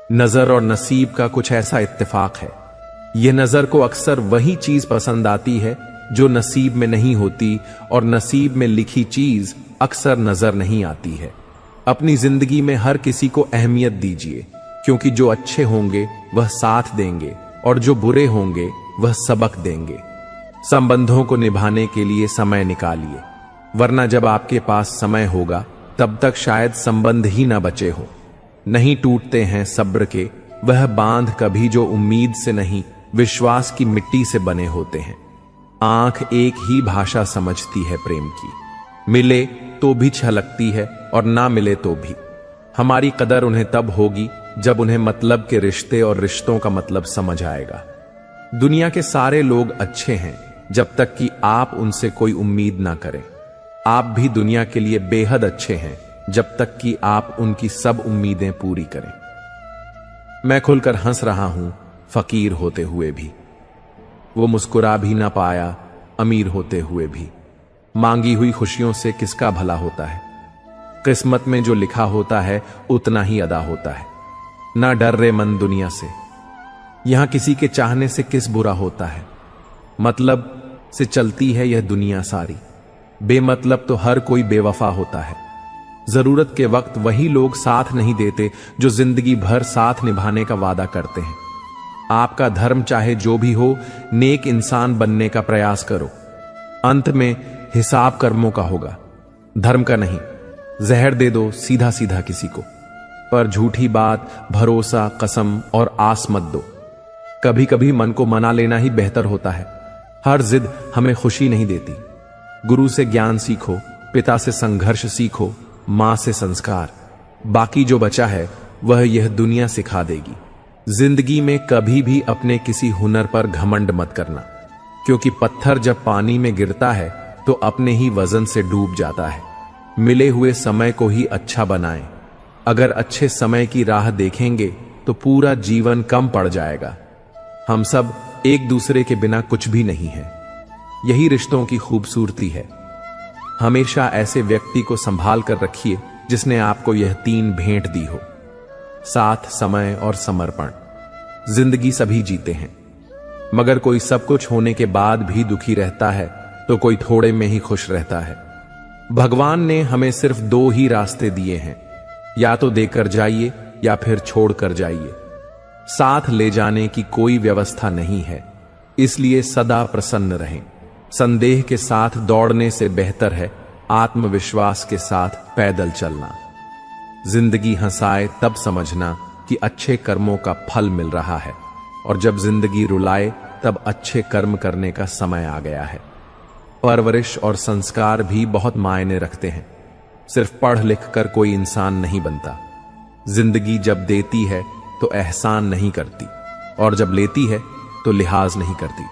नजर और नसीब का कुछ ऐसा इत्तेफाक है। यह नजर को अक्सर वही चीज पसंद आती है जो नसीब में नहीं होती, और नसीब में लिखी चीज अक्सर नजर नहीं आती है। अपनी जिंदगी में हर किसी को अहमियत दीजिए, क्योंकि जो अच्छे होंगे वह साथ देंगे और जो बुरे होंगे वह सबक देंगे। संबंधों को निभाने के लिए समय निकालिए, वरना जब आपके पास समय होगा तब तक शायद संबंध ही ना बचे हो। नहीं टूटते हैं सब्र के वह बांध कभी जो उम्मीद से नहीं, विश्वास की मिट्टी से बने होते हैं। आंख एक ही भाषा समझती है प्रेम की, मिले तो भी छलकती है और ना मिले तो भी। हमारी कदर उन्हें तब होगी जब उन्हें मतलब के रिश्ते और रिश्तों का मतलब समझ आएगा। दुनिया के सारे लोग अच्छे हैं जब तक कि आप उनसे कोई उम्मीद ना करें। आप भी दुनिया के लिए बेहद अच्छे हैं जब तक कि आप उनकी सब उम्मीदें पूरी करें। मैं खुलकर हंस रहा हूं फकीर होते हुए भी, वो मुस्कुरा भी ना पाया अमीर होते हुए भी। मांगी हुई खुशियों से किसका भला होता है, किस्मत में जो लिखा होता है उतना ही अदा होता है। ना डर रे मन दुनिया से, यहां किसी के चाहने से किस बुरा होता है। मतलब से चलती है यह दुनिया सारी, बेमतलब तो हर कोई बेवफा होता है। जरूरत के वक्त वही लोग साथ नहीं देते जो जिंदगी भर साथ निभाने का वादा करते हैं। आपका धर्म चाहे जो भी हो, नेक इंसान बनने का प्रयास करो। अंत में हिसाब कर्मों का होगा, धर्म का नहीं। जहर दे दो सीधा सीधा किसी को, पर झूठी बात, भरोसा, कसम और आस मत दो। कभी कभी मन को मना लेना ही बेहतर होता है। हर जिद हमें खुशी नहीं देती। गुरु से ज्ञान सीखो, पिता से संघर्ष सीखो, मां से संस्कार। बाकी जो बचा है वह यह दुनिया सिखा देगी। जिंदगी में कभी भी अपने किसी हुनर पर घमंड मत करना, क्योंकि पत्थर जब पानी में गिरता है तो अपने ही वजन से डूब जाता है। मिले हुए समय को ही अच्छा बनाएं। अगर अच्छे समय की राह देखेंगे तो पूरा जीवन कम पड़ जाएगा। हम सब एक दूसरे के बिना कुछ भी नहीं है, यही रिश्तों की खूबसूरती है। हमेशा ऐसे व्यक्ति को संभाल कर रखिए जिसने आपको यह 3 भेंट दी हो, साथ, समय और समर्पण। जिंदगी सभी जीते हैं, मगर कोई सब कुछ होने के बाद भी दुखी रहता है तो कोई थोड़े में ही खुश रहता है। भगवान ने हमें सिर्फ 2 ही रास्ते दिए हैं, या तो देकर जाइए या फिर छोड़ कर जाइए। साथ ले जाने की कोई व्यवस्था नहीं है, इसलिए सदा प्रसन्न रहें। संदेह के साथ दौड़ने से बेहतर है आत्मविश्वास के साथ पैदल चलना। जिंदगी हंसाए तब समझना कि अच्छे कर्मों का फल मिल रहा है, और जब जिंदगी रुलाए तब अच्छे कर्म करने का समय आ गया है। परवरिश और संस्कार भी बहुत मायने रखते हैं। सिर्फ पढ़ लिख कर कोई इंसान नहीं बनता। जिंदगी जब देती है तो एहसान नहीं करती, और जब लेती है तो लिहाज नहीं करती।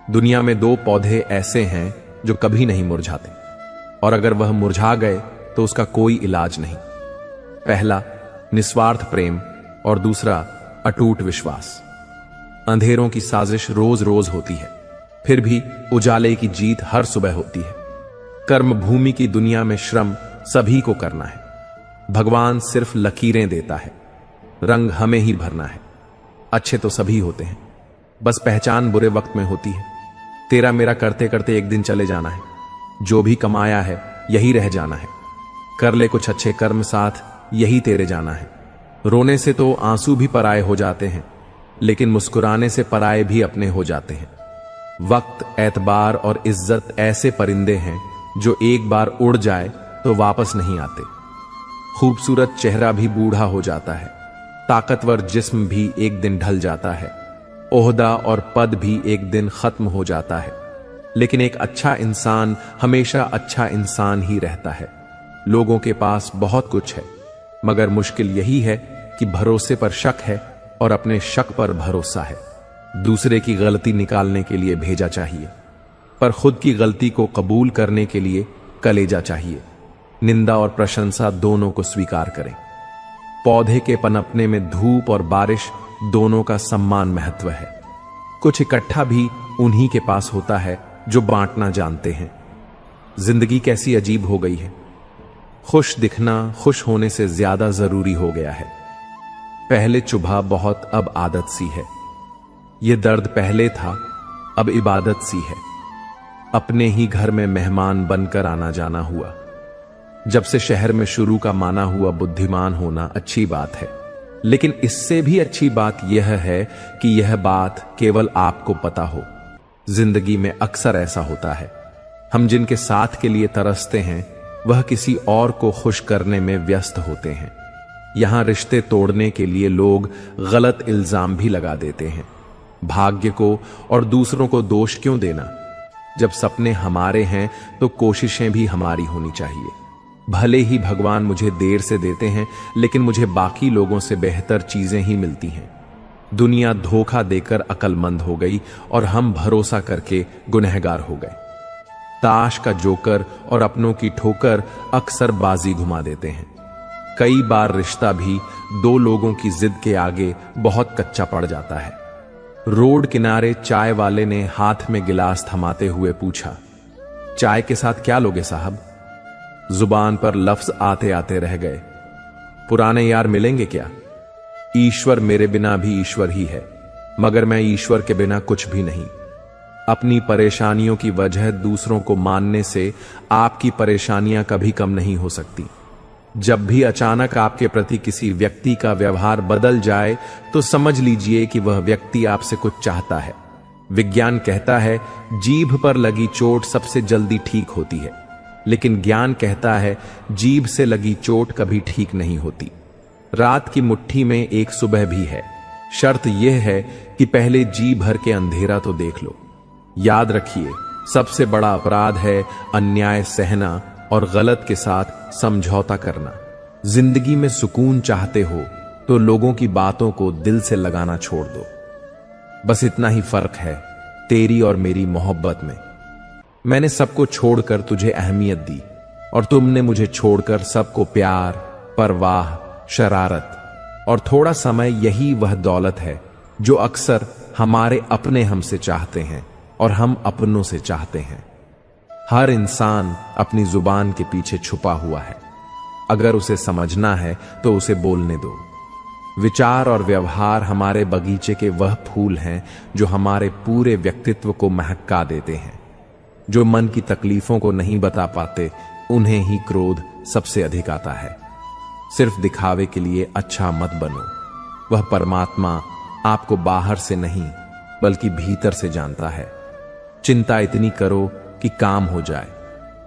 दुनिया में 2 पौधे ऐसे हैं जो कभी नहीं मुरझाते, और अगर वह मुरझा गए तो उसका कोई इलाज नहीं। पहला निस्वार्थ प्रेम और दूसरा अटूट विश्वास। अंधेरों की साजिश रोज रोज होती है, फिर भी उजाले की जीत हर सुबह होती है। कर्म भूमि की दुनिया में श्रम सभी को करना है। भगवान सिर्फ लकीरें देता है, रंग हमें ही भरना है। अच्छे तो सभी होते हैं, बस पहचान बुरे वक्त में होती है। तेरा मेरा करते करते एक दिन चले जाना है। जो भी कमाया है यही रह जाना है। कर ले कुछ अच्छे कर्म साथ, यही तेरे जाना है। रोने से तो आंसू भी पराये हो जाते हैं, लेकिन मुस्कुराने से पराये भी अपने हो जाते हैं। वक्त, एतबार और इज्जत ऐसे परिंदे हैं जो एक बार उड़ जाए तो वापस नहीं आते। खूबसूरत चेहरा भी बूढ़ा हो जाता है, ताकतवर जिस्म भी एक दिन ढल जाता है, ओहदा और पद भी एक दिन खत्म हो जाता है, लेकिन एक अच्छा इंसान हमेशा अच्छा इंसान ही रहता है। लोगों के पास बहुत कुछ है, मगर मुश्किल यही है कि भरोसे पर शक है और अपने शक पर भरोसा है। दूसरे की गलती निकालने के लिए भेजा चाहिए, पर खुद की गलती को कबूल करने के लिए कलेजा चाहिए। निंदा और प्रशंसा दोनों को स्वीकार करें। पौधे के पनपने में धूप और बारिश दोनों का समान महत्व है। कुछ इकट्ठा भी उन्हीं के पास होता है जो बांटना जानते हैं। जिंदगी कैसी अजीब हो गई है। खुश दिखना खुश होने से ज्यादा जरूरी हो गया है। पहले चुभा बहुत, अब आदत सी है। ये दर्द पहले था, अब इबादत सी है। अपने ही घर में मेहमान बनकर आना जाना हुआ। जब से शहर में शुरू का माना हुआ बुद्धिमान होना अच्छी बात है, लेकिन इससे भी अच्छी बात यह है कि यह बात केवल आपको पता हो। जिंदगी में अक्सर ऐसा होता है, हम जिनके साथ के लिए तरसते हैं वह किसी और को खुश करने में व्यस्त होते हैं। यहां रिश्ते तोड़ने के लिए लोग गलत इल्जाम भी लगा देते हैं। भाग्य को और दूसरों को दोष क्यों देना? जब सपने हमारे हैं तो कोशिशें भी हमारी होनी चाहिए। भले ही भगवान मुझे देर से देते हैं, लेकिन मुझे बाकी लोगों से बेहतर चीजें ही मिलती हैं। दुनिया धोखा देकर अक्लमंद हो गई और हम भरोसा करके गुनहगार हो गए। ताश का जोकर और अपनों की ठोकर अक्सर बाजी घुमा देते हैं। कई बार रिश्ता भी दो लोगों की जिद के आगे बहुत कच्चा पड़ जाता है। रोड किनारे चाय वाले ने हाथ में गिलास थमाते हुए पूछा, चाय के साथ क्या लोगे साहब? जुबान पर लफ्ज आते आते रह गए। पुराने यार मिलेंगे क्या? ईश्वर मेरे बिना भी ईश्वर ही है, मगर मैं ईश्वर के बिना कुछ भी नहीं। अपनी परेशानियों की वजह दूसरों को मानने से आपकी परेशानियां कभी कम नहीं हो सकती। जब भी अचानक आपके प्रति किसी व्यक्ति का व्यवहार बदल जाए तो समझ लीजिए कि वह व्यक्ति आपसे कुछ चाहता है। विज्ञान कहता है जीभ पर लगी चोट सबसे जल्दी ठीक होती है, लेकिन ज्ञान कहता है जीभ से लगी चोट कभी ठीक नहीं होती। रात की मुट्ठी में एक सुबह भी है। शर्त यह है कि पहले जी भर के अंधेरा तो देख लो। याद रखिए, सबसे बड़ा अपराध है अन्याय सहना और गलत के साथ समझौता करना। जिंदगी में सुकून चाहते हो तो लोगों की बातों को दिल से लगाना छोड़ दो। बस इतना ही फर्क है तेरी और मेरी मोहब्बत में। मैंने सबको छोड़कर तुझे अहमियत दी और तुमने मुझे छोड़कर सबको प्यार, परवाह, शरारत और थोड़ा समय। यही वह दौलत है जो अक्सर हमारे अपने हमसे चाहते हैं और हम अपनों से चाहते हैं। हर इंसान अपनी जुबान के पीछे छुपा हुआ है। अगर उसे समझना है तो उसे बोलने दो। विचार और व्यवहार हमारे बगीचे के वह फूल हैं जो हमारे पूरे व्यक्तित्व को महका देते हैं। जो मन की तकलीफों को नहीं बता पाते, उन्हें ही क्रोध सबसे अधिक आता है। सिर्फ दिखावे के लिए अच्छा मत बनो। वह परमात्मा आपको बाहर से नहीं बल्कि भीतर से जानता है। चिंता इतनी करो कि काम हो जाए,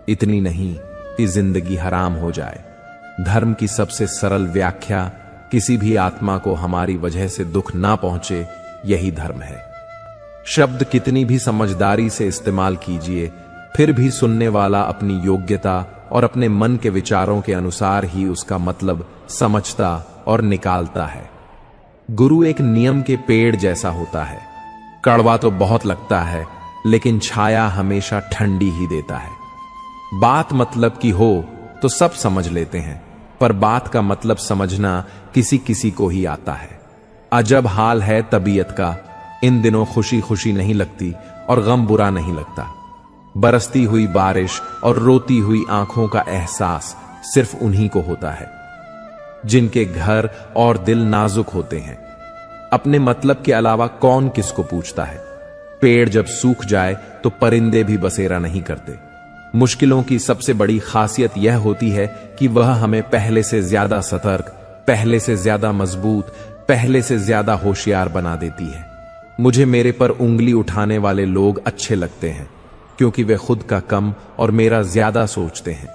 इतनी नहीं कि जिंदगी हराम हो जाए। धर्म की सबसे सरल व्याख्या किसी भी आत्मा को हमारी वजह से दुख ना पहुंचे, यही धर्म है। शब्द कितनी भी समझदारी से इस्तेमाल कीजिए, फिर भी सुनने वाला अपनी योग्यता और अपने मन के विचारों के अनुसार ही उसका मतलब समझता और निकालता है। गुरु एक नियम के पेड़ जैसा होता है। कड़वा तो बहुत लगता है, लेकिन छाया हमेशा ठंडी ही देता है। बात मतलब की हो तो सब समझ लेते हैं, पर बात का मतलब समझना किसी किसी को ही आता है। अजब हाल है तबीयत का। इन दिनों खुशी खुशी नहीं लगती और गम बुरा नहीं लगता। बरसती हुई बारिश और रोती हुई आंखों का एहसास सिर्फ उन्हीं को होता है जिनके घर और दिल नाजुक होते हैं। अपने मतलब के अलावा कौन किसको पूछता है। पेड़ जब सूख जाए तो परिंदे भी बसेरा नहीं करते। मुश्किलों की सबसे बड़ी खासियत यह होती है कि वह हमें पहले से ज्यादा सतर्क, पहले से ज्यादा मजबूत, पहले से ज्यादा होशियार बना देती है। मुझे मेरे पर उंगली उठाने वाले लोग अच्छे लगते हैं, क्योंकि वे खुद का कम और मेरा ज्यादा सोचते हैं।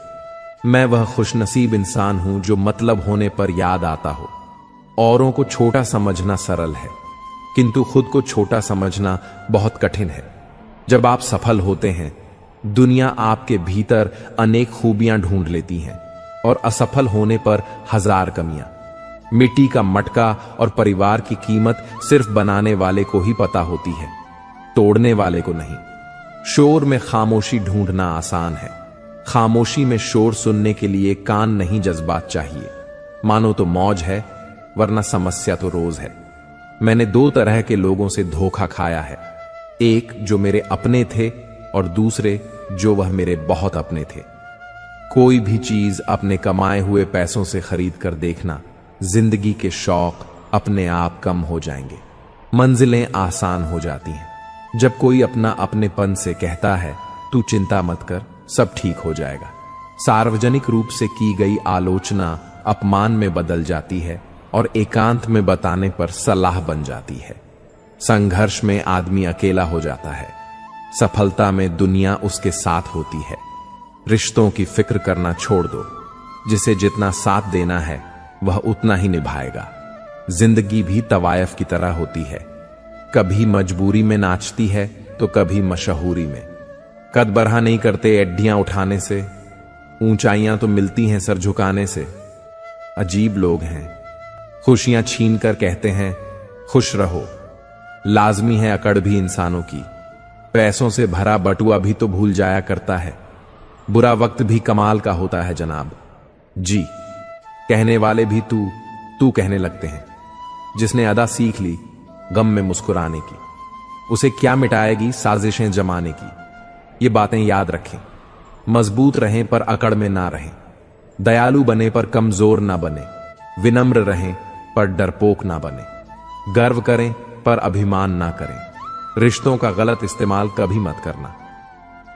मैं वह खुशनसीब इंसान हूं जो मतलब होने पर याद आता हो। औरों को छोटा समझना सरल है, किंतु खुद को छोटा समझना बहुत कठिन है। जब आप सफल होते हैं, दुनिया आपके भीतर अनेक खूबियां ढूंढ लेती हैं और असफल होने पर हजार कमियां। मिट्टी का मटका और परिवार की कीमत सिर्फ बनाने वाले को ही पता होती है, तोड़ने वाले को नहीं। शोर में खामोशी ढूंढना आसान है। खामोशी में शोर सुनने के लिए कान नहीं, जज्बात चाहिए। मानो तो मौज है, वरना समस्या तो रोज है। मैंने दो तरह के लोगों से धोखा खाया है। एक जो मेरे अपने थे और दूसरे जो वह मेरे बहुत अपने थे। कोई भी चीज अपने कमाए हुए पैसों से खरीद कर देखना जिंदगी के शौक, अपने आप कम हो जाएंगे, मंजिलें आसान हो जाती हैं। जब कोई अपना अपनेपन से कहता है तू चिंता मत कर, सब ठीक हो जाएगा, सार्वजनिक रूप से की गई आलोचना अपमान में बदल जाती है और एकांत में बताने पर सलाह बन जाती है। संघर्ष में आदमी अकेला हो जाता है, सफलता में दुनिया उसके साथ होती है। रिश्तों की फिक्र करना छोड़ दो, जिसे जितना साथ देना है वह उतना ही निभाएगा। जिंदगी भी तवायफ की तरह होती है, कभी मजबूरी में नाचती है तो कभी मशहूरी में। कद बरहा नहीं करते एड्डियां उठाने से, ऊंचाइयां तो मिलती हैं सर झुकाने से। अजीब लोग हैं, खुशियां छीन कर कहते हैं खुश रहो। लाजमी है अकड़ भी इंसानों की, पैसों से भरा बटुआ भी तो भूल जाया करता है। बुरा वक्त भी कमाल का होता है जनाब जी, कहने वाले भी तू तू कहने लगते हैं। जिसने अदा सीख ली गम में मुस्कुराने की, उसे क्या मिटाएगी साजिशें जमाने की। ये बातें याद रखें, मजबूत रहें पर अकड़ में ना रहें, दयालु बने पर कमजोर ना बने, विनम्र रहें पर डरपोक ना बने, गर्व करें पर अभिमान ना करें, रिश्तों का गलत इस्तेमाल कभी मत करना।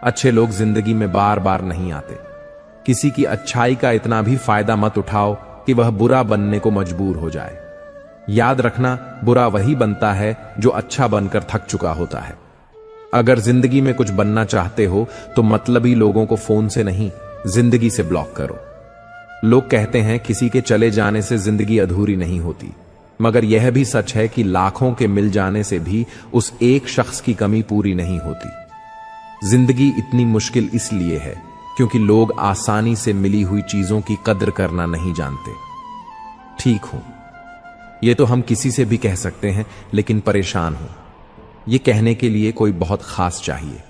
अच्छे लोग जिंदगी में बार बार नहीं आते, किसी की अच्छाई का इतना भी फायदा मत उठाओ कि वह बुरा बनने को मजबूर हो जाए। याद रखना, बुरा वही बनता है जो अच्छा बनकर थक चुका होता है। अगर जिंदगी में कुछ बनना चाहते हो तो मतलबी लोगों को फोन से नहीं, जिंदगी से ब्लॉक करो। लोग कहते हैं किसी के चले जाने से जिंदगी अधूरी नहीं होती, मगर यह भी सच है कि लाखों के मिल जाने से भी उस एक शख्स की कमी पूरी नहीं होती। जिंदगी इतनी मुश्किल इसलिए है क्योंकि लोग आसानी से मिली हुई चीजों की कद्र करना नहीं जानते। ठीक हूं, यह तो हम किसी से भी कह सकते हैं, लेकिन परेशान हूं, यह कहने के लिए कोई बहुत खास चाहिए।